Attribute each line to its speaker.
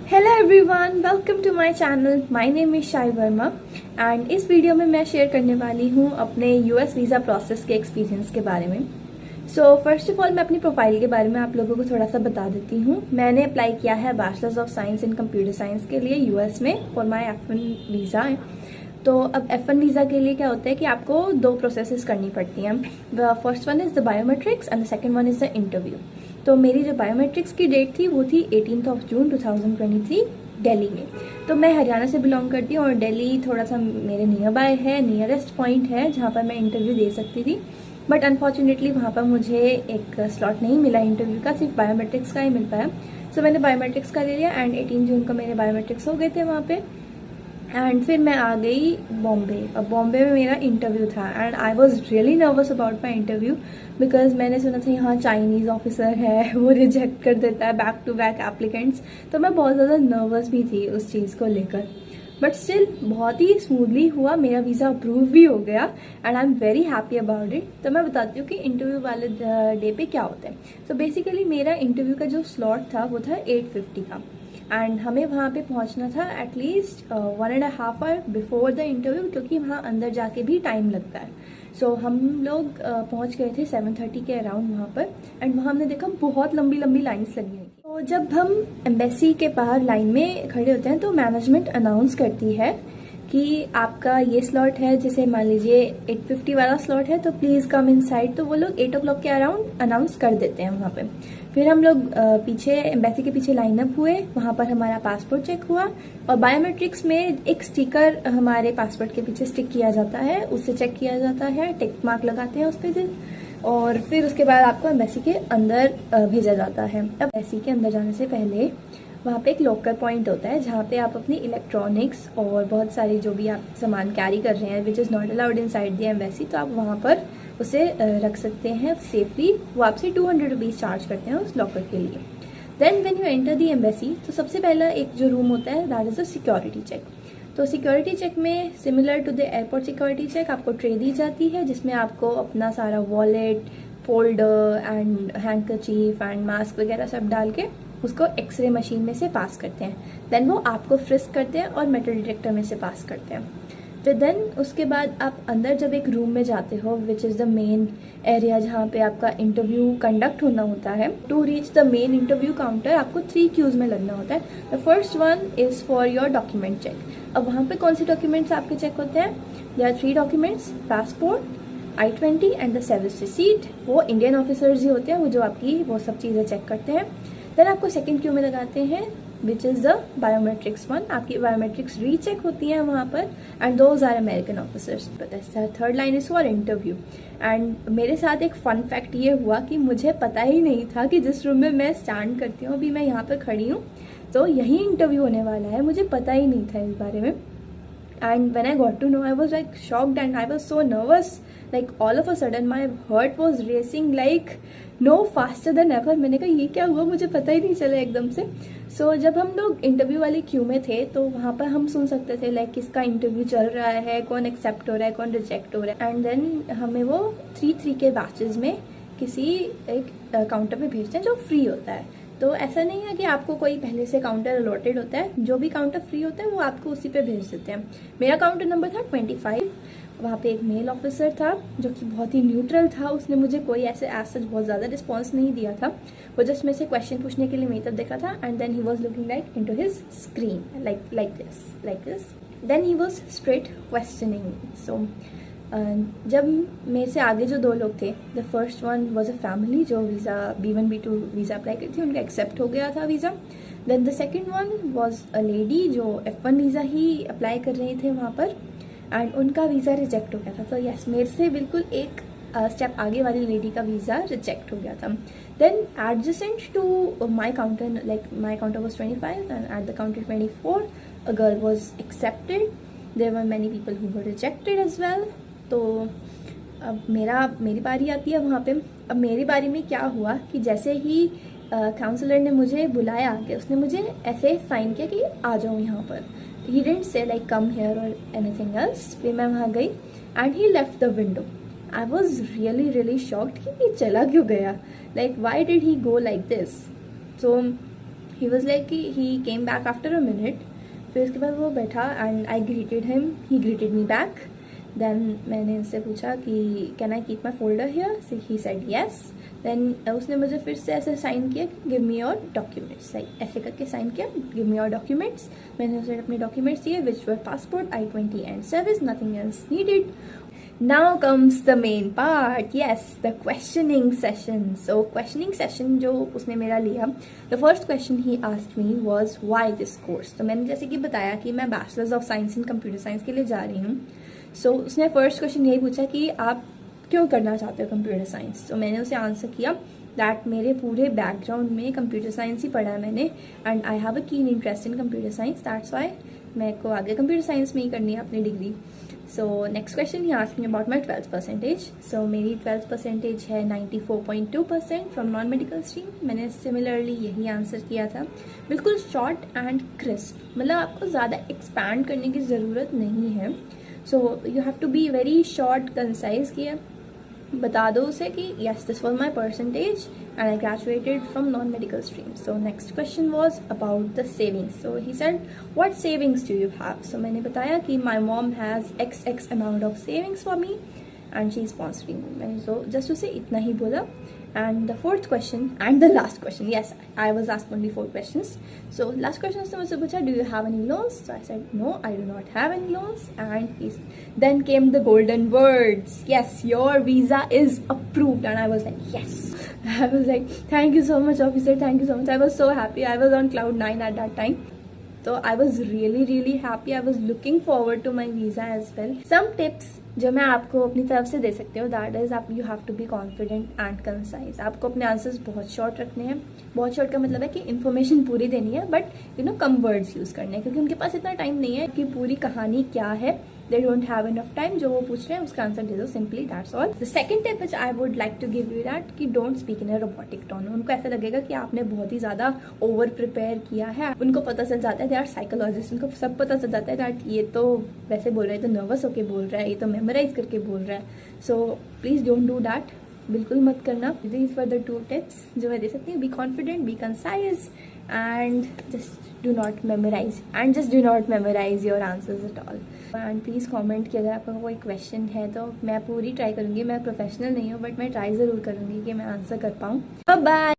Speaker 1: Hello everyone, welcome to my channel. My name is Shai Verma and इस video में मैं share करने वाली हूँ अपने यूएस वीज़ा प्रोसेस के एक्सपीरियंस के बारे में। सो फर्स्ट ऑफ ऑल मैं अपनी प्रोफाइल के बारे में आप लोगों को थोड़ा सा बता देती हूँ। मैंने अप्लाई किया है bachelors of science in computer science के लिए यूएस में फॉर माय F1 वीज़ा है। तो अब F1 वीज़ा के लिए क्या होता है कि आपको दो प्रोसेसेस करनी पड़ती हैं। The first one is the biometrics and the second one is the interview. तो मेरी जो बायोमेट्रिक्स की डेट थी वो थी 18 जून 2023 दिल्ली में। तो मैं हरियाणा से बिलोंग करती हूँ और दिल्ली थोड़ा सा मेरे नियर बाय है, नियरेस्ट पॉइंट है जहाँ पर मैं इंटरव्यू दे सकती थी। बट अनफॉर्चुनेटली वहाँ पर मुझे एक स्लॉट नहीं मिला इंटरव्यू का, सिर्फ बायोमेट्रिक्स का ही मिल पाया। सो मैंने बायोमेट्रिक्स का ले लिया एंड 18 जून को मेरे बायोमेट्रिक्स हो गए थे वहाँ पे। एंड फिर मैं आ गई बॉम्बे। अब बॉम्बे में मेरा इंटरव्यू था and I was really nervous about my interview because मैंने सुना था यहाँ चाइनीज़ ऑफिसर है, वो रिजेक्ट कर देता है बैक टू बैक एप्लीकेंट्स। तो मैं बहुत ज़्यादा नर्वस भी थी उस चीज़ को लेकर, बट स्टिल बहुत ही स्मूथली हुआ, मेरा वीज़ा अप्रूव भी हो गया and I am very happy about it. तो मैं बताती हूँ कि इंटरव्यू वाले डे पे क्या होता है। तो बेसिकली मेरा इंटरव्यू का जो स्लॉट था वो था 8:50 का एंड हमें वहाँ पे पहुँचना था at least 1.5 hour before the interview, क्योंकि वहाँ अंदर जाके भी टाइम लगता है। सो हम लोग पहुँच गए थे 7:30 के अराउंड वहाँ पर एंड वहाँ हमने देखा बहुत लंबी लंबी लाइन्स लगी हुई थी। तो जब हम एम्बेसी के बाहर लाइन में खड़े होते हैं तो मैनेजमेंट अनाउंस करती है कि आपका ये स्लॉट है, जैसे मान लीजिए 8:50 वाला स्लॉट है तो प्लीज़ कम इनसाइड। तो वो लोग 8 o'clock के अराउंड अनाउंस कर देते हैं वहाँ पे। फिर हम लोग पीछे एम्बेसी के पीछे लाइनअप हुए, वहाँ पर हमारा पासपोर्ट चेक हुआ और बायोमेट्रिक्स में एक स्टिकर हमारे पासपोर्ट के पीछे स्टिक किया जाता है, उससे चेक किया जाता है, टिक मार्क लगाते हैं उस पर और फिर उसके बाद आपको एम्बेसी के अंदर भेजा जाता है। अब एम्बेसी के अंदर जाने से पहले वहाँ पे एक लॉकर पॉइंट होता है जहाँ पे आप अपनी इलेक्ट्रॉनिक्स और बहुत सारी जो भी आप सामान कैरी कर रहे हैं which is not allowed in side the embassy, तो आप वहाँ पर उसे रख सकते हैं सेफली। वो आपसे 200 रुपीज़ चार्ज करते हैं उस लॉकर के लिए। Then when you enter the embassy तो सबसे पहला एक जो रूम होता है that is a security check. तो सिक्योरिटी चेक में similar to the airport security check आपको ट्रे दी जाती है जिसमें आपको अपना सारा wallet, folder and handkerchief and mask वगैरह सब डाल के उसको एक्सरे मशीन में से पास करते हैं। देन वो आपको फ्रिस्क करते हैं और मेटल डिटेक्टर में से पास करते हैं। फिर देन उसके बाद आप अंदर जब एक रूम में जाते हो which is the main area जहाँ पे आपका इंटरव्यू कंडक्ट होना होता है, to reach the main interview counter आपको 3 क्यूज में लगना होता है। The first one is for your document check. अब वहाँ पे कौन से डॉक्यूमेंट्स आपके चेक होते हैं? There are 3 documents, passport, I-20 and the service receipt. वो इंडियन ऑफिसर्स ही होते हैं वो जो आपकी वो सब चीज़ें चेक करते हैं। देन आपको सेकेंड क्यू में लगाते हैं which is the biometrics one. आपकी बायोमेट्रिक्स रीचेक होती हैं वहाँ पर and those are American officers. Third line is for interview. And मेरे साथ एक फन फैक्ट ये हुआ कि मुझे पता ही नहीं था कि जिस रूम में मैं स्टैंड करती हूँ, अभी मैं यहाँ पर खड़ी हूँ, तो यही इंटरव्यू होने वाला है। मुझे पता ही नहीं था इस बारे में। And when I got to know, I was like shocked and I was so nervous. Like all of a sudden my heart was racing like no faster than ever. मैंने कहा ये क्या हुआ, मुझे पता ही नहीं चला एकदम से। So जब हम लोग इंटरव्यू वाली क्यू में थे तो वहाँ पर हम सुन सकते थे लाइक किसका इंटरव्यू चल रहा है, कौन एक्सेप्ट हो रहा है, कौन रिजेक्ट हो रहा है। एंड देन हमें वो 3 के बैचेज में किसी एक काउंटर पे भेजते हैं जो फ्री होता है। तो ऐसा नहीं है कि आपको कोई पहले से काउंटर अलॉटेड होता है, जो भी काउंटर फ्री होता है वो आपको उसी पे भेज देते हैं। मेरा काउंटर नंबर था 25। वहाँ पे एक मेल ऑफिसर था जो कि बहुत ही न्यूट्रल था। उसने मुझे कोई ऐसे एज सच बहुत ज़्यादा रिस्पॉन्स नहीं दिया था। वो जस्ट मेरे से क्वेश्चन पूछने के लिए मेरी तरफ देखा था and then he was looking like into his screen like this. Then he was straight questioning. So जब मेरे से आगे जो 2 लोग थे, the first one was a family जो visa B1 B2 visa apply करी थी, उनका एक्सेप्ट हो गया था visa. Then the second one was a lady जो F1 वीज़ा ही अप्लाई कर रहे थे वहाँ पर एंड उनका वीज़ा रिजेक्ट हो गया था। तो यस, मेरे से बिल्कुल एक स्टेप आगे वाली लेडी का वीज़ा रिजेक्ट हो गया था। Then adjacent to my counter, like my counter was 25 and at the counter 24 a girl was accepted. There were many people who were rejected as well. तो अब मेरी बारी आती है वहाँ पे। अब मेरी बारी में क्या हुआ कि जैसे ही काउंसलर ने मुझे बुलाया कि उसने मुझे ऐसे साइन किया कि आ जाओ यहाँ पर। He didn't say like come here और एनीथिंग एल्स। फिर मैं वहाँ गई and he left the window. I was really shocked कि ये चला क्यों गया, like why did he go like this. So he was like कि he came back after a minute. फिर उसके बाद वो बैठा and I greeted him, he greeted me back. Then मैंने उससे पूछा कि can I keep my folder here, he said yes. Then उसने मुझे फिर से ऐसे साइन किया, give me your documents, like ऐसे करके साइन किया, गिव मी योर डॉक्यूमेंट्स। मैंने उसे अपने डॉक्यूमेंट्स दिए which were passport, I-20 and service, nothing else needed. Now comes the main part, yes, the questioning session. So questioning session जो उसने मेरा लिया, the first question he asked me was why this course. तो मैंने जैसे कि बताया कि मैं bachelors of science in computer science के लिए जा रही हूँ। सो उसने फर्स्ट क्वेश्चन यही पूछा कि आप क्यों करना चाहते हो कंप्यूटर साइंस। तो मैंने उसे आंसर किया दैट मेरे पूरे बैकग्राउंड में कंप्यूटर साइंस ही पढ़ा है मैंने, and I have a keen interest in computer science, that's why मेरे को आगे कंप्यूटर साइंस में ही करनी है अपनी degree. So next question he asked me about my 12th percentage. So मेरी 12th परसेंटेज है 94.2% फ्रॉम नॉन मेडिकल स्ट्रीम। मैंने सिमिलरली यही आंसर किया था, बिल्कुल शॉर्ट एंड क्रिस्प, मतलब आपको ज़्यादा एक्सपैंड करने की ज़रूरत नहीं है। So you have to be very short concise किया, बता दो उसे कि yes, this was my percentage and I graduated from non-medical stream. So next question was about the savings. So he said, what savings do you have? So मैंने बताया कि my mom has XX amount of savings for me and she is sponsoring me. मैंने so just उसे इतना ही बोला। And the fourth question and the last question, yes, I was asked only 4 questions. So last question उसने मुझसे पूछा, do you have any loans? So I said, no, I do not have any loans. And then came the golden words, yes, your visa is approved. And I was like, yes. I was like, thank you so much, officer, thank you so much. I was so happy. I was on cloud 9 at that time. So I was really happy. I was looking forward to my visa as well. Some tips जो मैं आपको अपनी तरफ से दे सकती हूँ, that is आप you have to be confident and concise. आपको अपने आंसर्स बहुत शॉर्ट रखने हैं। बहुत शॉर्ट का मतलब है कि इन्फॉर्मेशन पूरी देनी है, बट कम वर्ड्स यूज करने हैं, क्योंकि उनके पास इतना टाइम नहीं है कि पूरी कहानी क्या है। They don't have enough time. जो वो पूछ रहे हैं उसका आंसर दे दो, simply, that's all. The second tip which I would like to give you that कि don't speak in a robotic tone. उनको ऐसा लगेगा कि आपने बहुत ही ज्यादा ओवर प्रिपेयर किया है। उनको पता चल जाता है, दे आर साइकोलॉजिस्ट, उनको सब पता चल जाता है दैट ये तो वैसे बोल रहा है, तो नर्वस होके बोल रहा है, ये तो मेमोराइज करके बोल रहा है। So please don't do that, बिल्कुल मत करना। दीज वर द 2 टिप्स जो मैं दे सकती हूँ। Be confident, be concise and just do not memorize your answers at all. And please comment कि अगर आपका कोई क्वेश्चन है तो मैं पूरी ट्राई करूँगी। मैं प्रोफेशनल नहीं हूँ, बट मैं ट्राई ज़रूर करूँगी कि मैं आंसर कर पाऊँ। Bye bye.